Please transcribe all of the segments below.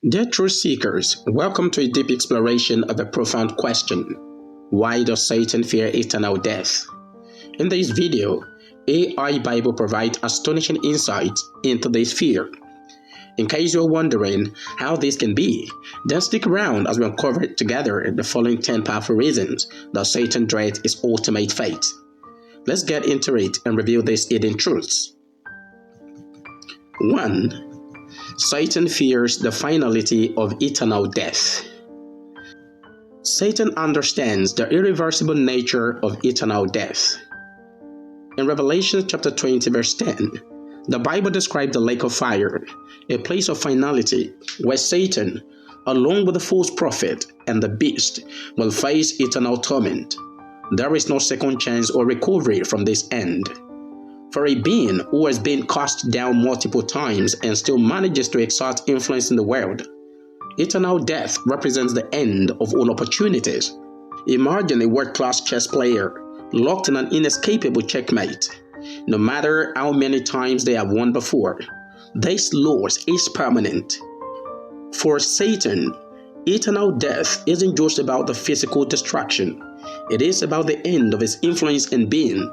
Dear truth seekers, welcome to a deep exploration of a profound question. Why does Satan fear eternal death? In this video, Aibible provides astonishing insights into this fear. In case you're wondering how this can be, then stick around as we uncover together the following 10 powerful reasons that Satan dreads his ultimate fate. Let's get into it and reveal these hidden truths. 1. Satan fears the finality of eternal death. Satan understands the irreversible nature of eternal death. In Revelation chapter 20 verse 10, the Bible describes the lake of fire, a place of finality where Satan, along with the false prophet and the beast, will face eternal torment. There is no second chance or recovery from this end. For a being who has been cast down multiple times and still manages to exert influence in the world, eternal death represents the end of all opportunities. Imagine a world-class chess player locked in an inescapable checkmate. No matter how many times they have won before, this loss is permanent. For Satan, eternal death isn't just about the physical destruction. It is about the end of his influence and being.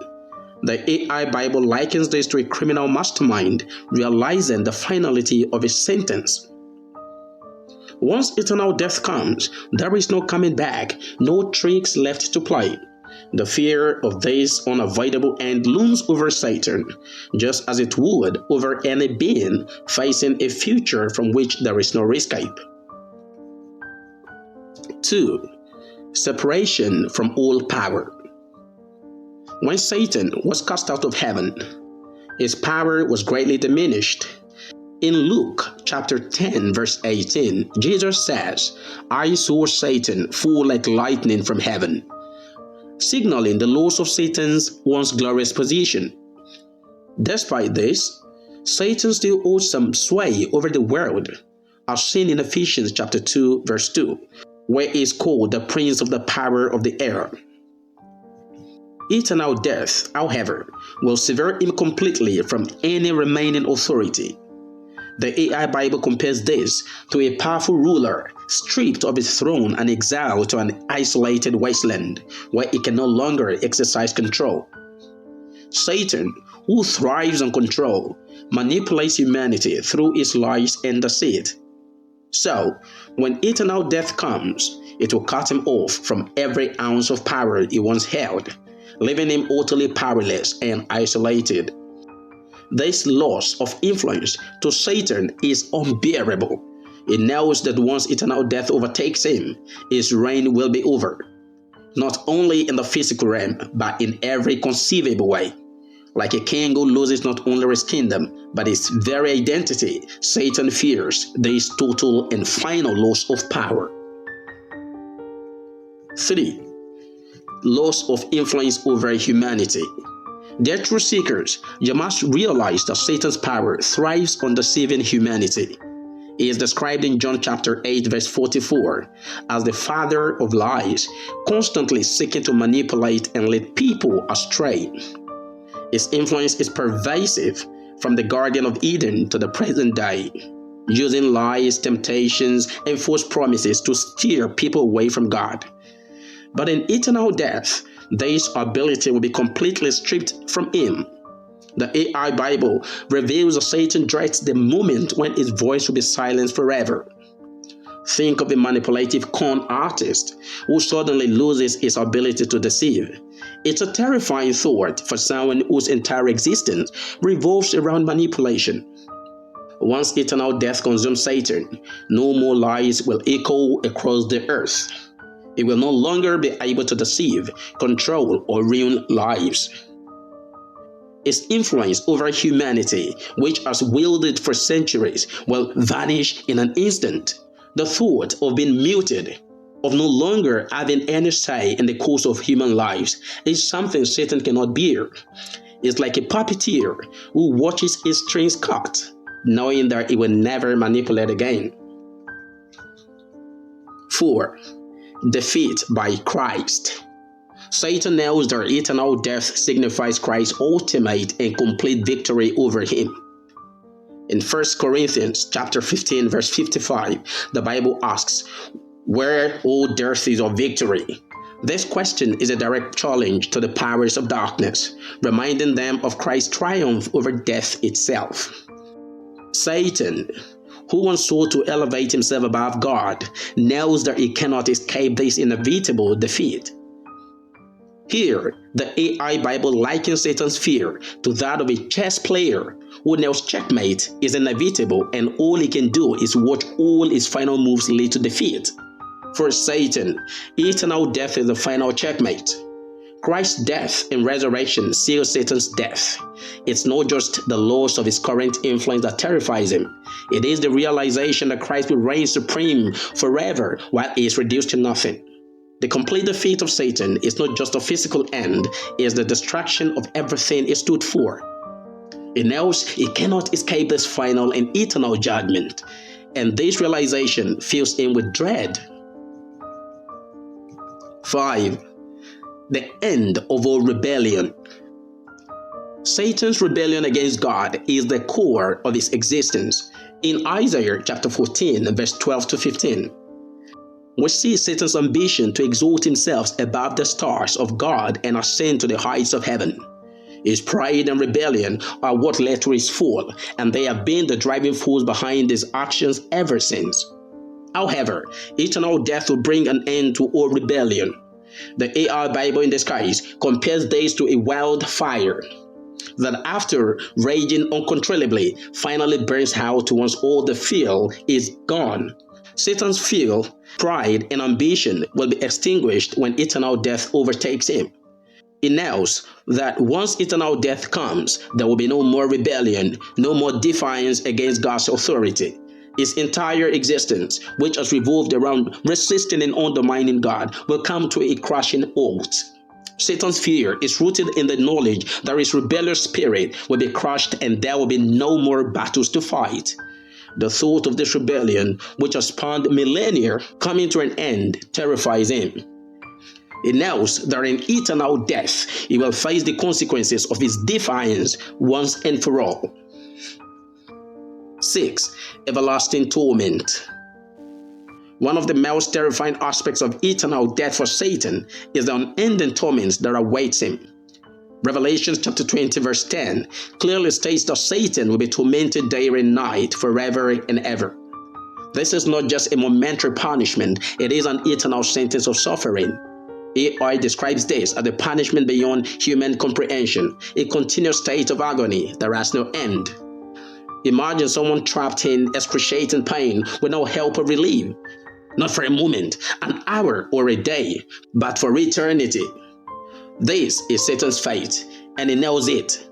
The Aibible likens this to a criminal mastermind realizing the finality of his sentence. Once eternal death comes, there is no coming back, no tricks left to play. The fear of this unavoidable end looms over Satan, just as it would over any being facing a future from which there is no escape. 2. Separation from all power. When Satan was cast out of heaven, his power was greatly diminished. In Luke chapter 10 verse 18, Jesus says, "I saw Satan fall like lightning from heaven," signaling the loss of Satan's once glorious position. Despite this, Satan still holds some sway over the world, as seen in Ephesians chapter 2 verse 2, where he is called the prince of the power of the air. Eternal death, however, will sever him completely from any remaining authority. The Aibible compares this to a powerful ruler stripped of his throne and exiled to an isolated wasteland where he can no longer exercise control. Satan, who thrives on control, manipulates humanity through his lies and deceit. So, when eternal death comes, it will cut him off from every ounce of power he once held, leaving him utterly powerless and isolated. This loss of influence to Satan is unbearable. He knows that once eternal death overtakes him, his reign will be over, not only in the physical realm, but in every conceivable way. Like a king who loses not only his kingdom, but his very identity, Satan fears this total and final loss of power. 3. Loss of influence over humanity. Dear truth seekers, you must realize that Satan's power thrives on deceiving humanity. He is described in John chapter 8 verse 44 as the father of lies, constantly seeking to manipulate and lead people astray. His influence is pervasive from the Garden of Eden to the present day, using lies, temptations, and false promises to steer people away from God. But in eternal death, this ability will be completely stripped from him. The Aibible reveals that Satan dreads the moment when his voice will be silenced forever. Think of a manipulative con artist who suddenly loses his ability to deceive. It's a terrifying thought for someone whose entire existence revolves around manipulation. Once eternal death consumes Satan, no more lies will echo across the earth. He will no longer be able to deceive, control, or ruin lives. His influence over humanity, which has wielded for centuries, will vanish in an instant. The thought of being muted, of no longer having any say in the course of human lives, is something Satan cannot bear. It's like a puppeteer who watches his strings cut, knowing that he will never manipulate again. 4. Defeat by Christ. Satan knows that eternal death signifies Christ's ultimate and complete victory over him. In 1 Corinthians chapter 15, verse 55, the Bible asks, "Where, O death, is your victory?" This question is a direct challenge to the powers of darkness, reminding them of Christ's triumph over death itself. Satan, who once sought to elevate himself above God, knows that he cannot escape this inevitable defeat. Here, the Aibible likens Satan's fear to that of a chess player who knows checkmate is inevitable and all he can do is watch all his final moves lead to defeat. For Satan, eternal death is the final checkmate. Christ's death and resurrection seals Satan's death. It's not just the loss of his current influence that terrifies him. It is the realization that Christ will reign supreme forever while he is reduced to nothing. The complete defeat of Satan is not just a physical end, it is the destruction of everything he stood for. He knows he cannot escape this final and eternal judgment, and this realization fills him with dread. 5. The end of all rebellion. Satan's rebellion against God is the core of his existence. In Isaiah chapter 14, verse 12 to 15, we see Satan's ambition to exalt himself above the stars of God and ascend to the heights of heaven. His pride and rebellion are what led to his fall, and they have been the driving force behind his actions ever since. However, eternal death will bring an end to all rebellion. The Aibible in disguise compares this to a wildfire that, after raging uncontrollably, finally burns out once all the fuel is gone. Satan's fuel, pride, and ambition will be extinguished when eternal death overtakes him. He knows that once eternal death comes, there will be no more rebellion, no more defiance against God's authority. His entire existence, which has revolved around resisting and undermining God, will come to a crashing halt. Satan's fear is rooted in the knowledge that his rebellious spirit will be crushed and there will be no more battles to fight. The thought of this rebellion, which has spanned millennia, coming to an end terrifies him. He knows that in eternal death, he will face the consequences of his defiance once and for all. 6. Everlasting torment. One of the most terrifying aspects of eternal death for Satan is the unending torment that awaits him. Revelation chapter 20 verse 10 clearly states that Satan will be tormented day and night forever and ever. This is not just a momentary punishment, it is an eternal sentence of suffering. AI describes this as a punishment beyond human comprehension, a continuous state of agony that has no end. Imagine someone trapped in excruciating pain with no help or relief, not for a moment, an hour, or a day, but for eternity. This is Satan's fate, and he knows it.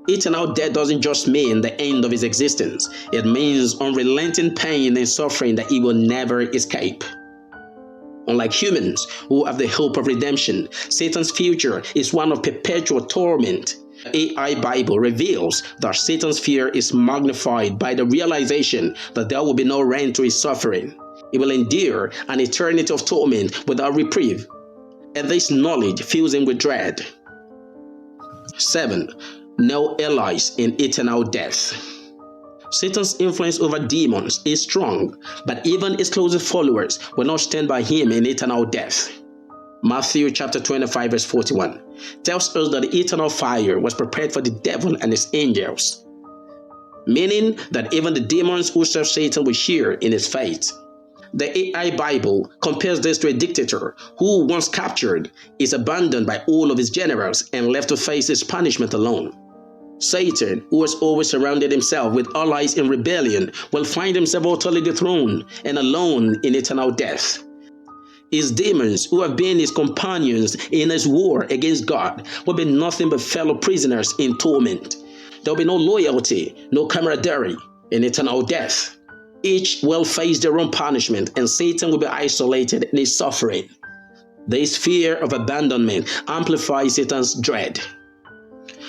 Eternal death doesn't just mean the end of his existence. It means unrelenting pain and suffering that he will never escape. Unlike humans who have the hope of redemption, Satan's future is one of perpetual torment. The Aibible reveals that Satan's fear is magnified by the realization that there will be no end to his suffering. He will endure an eternity of torment without reprieve, and this knowledge fills him with dread. 7. No allies in eternal death. Satan's influence over demons is strong, but even his closest followers will not stand by him in eternal death. Matthew chapter 25 verse 41 tells us that the eternal fire was prepared for the devil and his angels, meaning that even the demons who serve Satan will share in his fate. The Aibible compares this to a dictator who, once captured, is abandoned by all of his generals and left to face his punishment alone. Satan, who has always surrounded himself with allies in rebellion, will find himself utterly dethroned and alone in eternal death. His demons, who have been his companions in his war against God, will be nothing but fellow prisoners in torment. There will be no loyalty, no camaraderie in eternal death. Each will face their own punishment, and Satan will be isolated in his suffering. This fear of abandonment amplifies Satan's dread.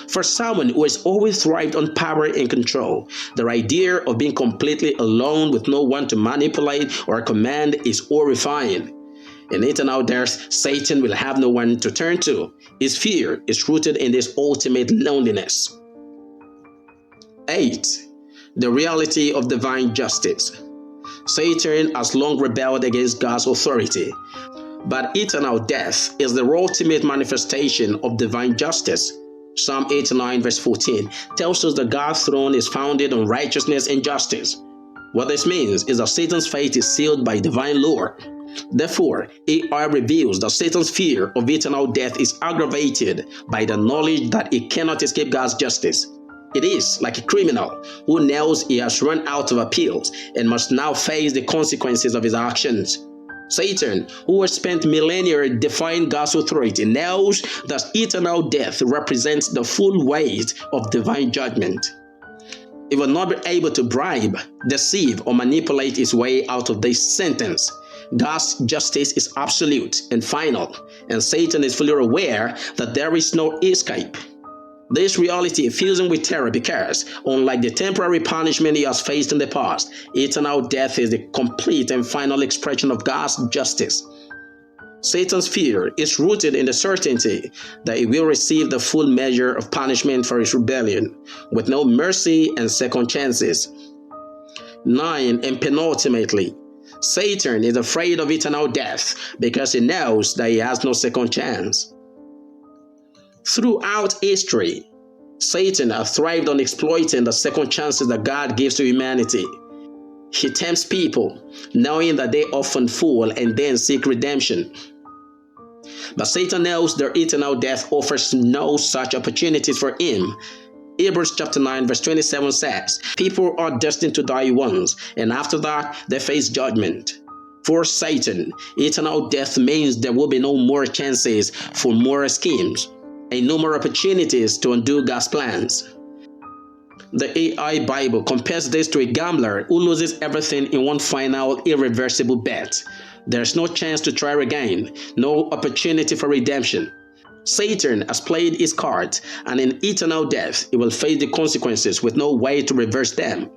For someone who has always thrived on power and control, the idea of being completely alone with no one to manipulate or command is horrifying. In eternal death, Satan will have no one to turn to. His fear is rooted in this ultimate loneliness. 8. The reality of divine justice. Satan has long rebelled against God's authority, but eternal death is the ultimate manifestation of divine justice. Psalm 89 verse 14 tells us that God's throne is founded on righteousness and justice. What this means is that Satan's fate is sealed by divine law. Therefore, AI reveals that Satan's fear of eternal death is aggravated by the knowledge that he cannot escape God's justice. It is like a criminal who knows he has run out of appeals and must now face the consequences of his actions. Satan, who has spent millennia defying God's authority, knows that eternal death represents the full weight of divine judgment. He will not be able to bribe, deceive, or manipulate his way out of this sentence. God's justice is absolute and final, and Satan is fully aware that there is no escape. This reality fills him with terror because, unlike the temporary punishment he has faced in the past, eternal death is the complete and final expression of God's justice. Satan's fear is rooted in the certainty that he will receive the full measure of punishment for his rebellion, with no mercy and second chances. 9. And penultimately, Satan is afraid of eternal death because he knows that he has no second chance. Throughout history, Satan has thrived on exploiting the second chances that God gives to humanity. He tempts people, knowing that they often fall and then seek redemption. But Satan knows their eternal death offers no such opportunities for him. Hebrews chapter 9 verse 27 says, people are destined to die once, and after that they face judgment. For Satan, eternal death means there will be no more chances for more schemes, and no more opportunities to undo God's plans. The Aibible compares this to a gambler who loses everything in one final irreversible bet. There's no chance to try again, no opportunity for redemption. Satan has played his cards, and in eternal death, he will face the consequences with no way to reverse them.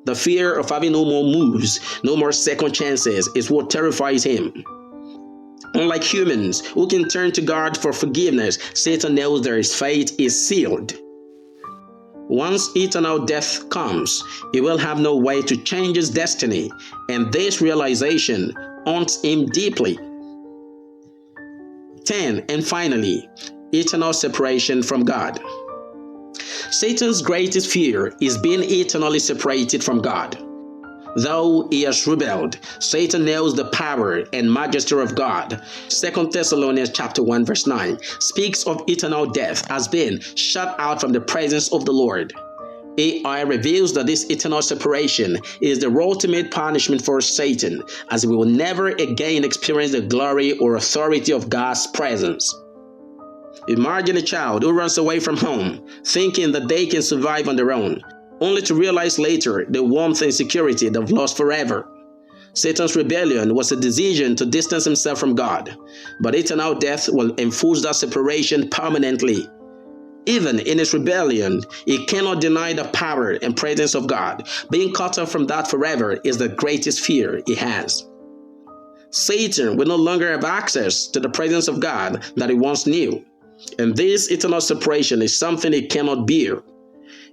The fear of having no more moves, no more second chances, is what terrifies him. Unlike humans who can turn to God for forgiveness, Satan knows that his fate is sealed. Once eternal death comes, he will have no way to change his destiny, and this realization haunts him deeply. 10. And finally, eternal separation from God. Satan's greatest fear is being eternally separated from God. Though he has rebelled, Satan knows the power and majesty of God. 2 Thessalonians chapter 1 verse 9 speaks of eternal death as being shut out from the presence of the Lord. AI reveals that this eternal separation is the ultimate punishment for Satan, as he will never again experience the glory or authority of God's presence. Imagine a child who runs away from home, thinking that they can survive on their own, only to realize later the warmth and security they've lost forever. Satan's rebellion was a decision to distance himself from God, but eternal death will enforce that separation permanently. Even in his rebellion, he cannot deny the power and presence of God. Being cut off from that forever is the greatest fear he has. Satan will no longer have access to the presence of God that he once knew, and this eternal separation is something he cannot bear.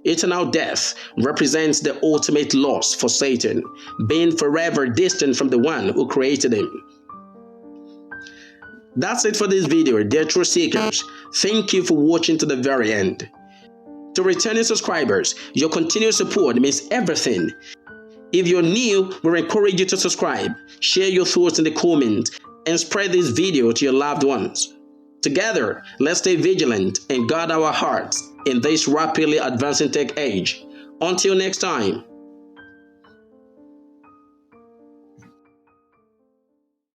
Eternal death represents the ultimate loss for Satan, being forever distant from the one who created him. That's it for this video, dear truth seekers. Thank you for watching to the very end. To returning subscribers, your continued support means everything. If you're new, we encourage you to subscribe, share your thoughts in the comments, and spread this video to your loved ones. Together, let's stay vigilant and guard our hearts in this rapidly advancing tech age. Until next time.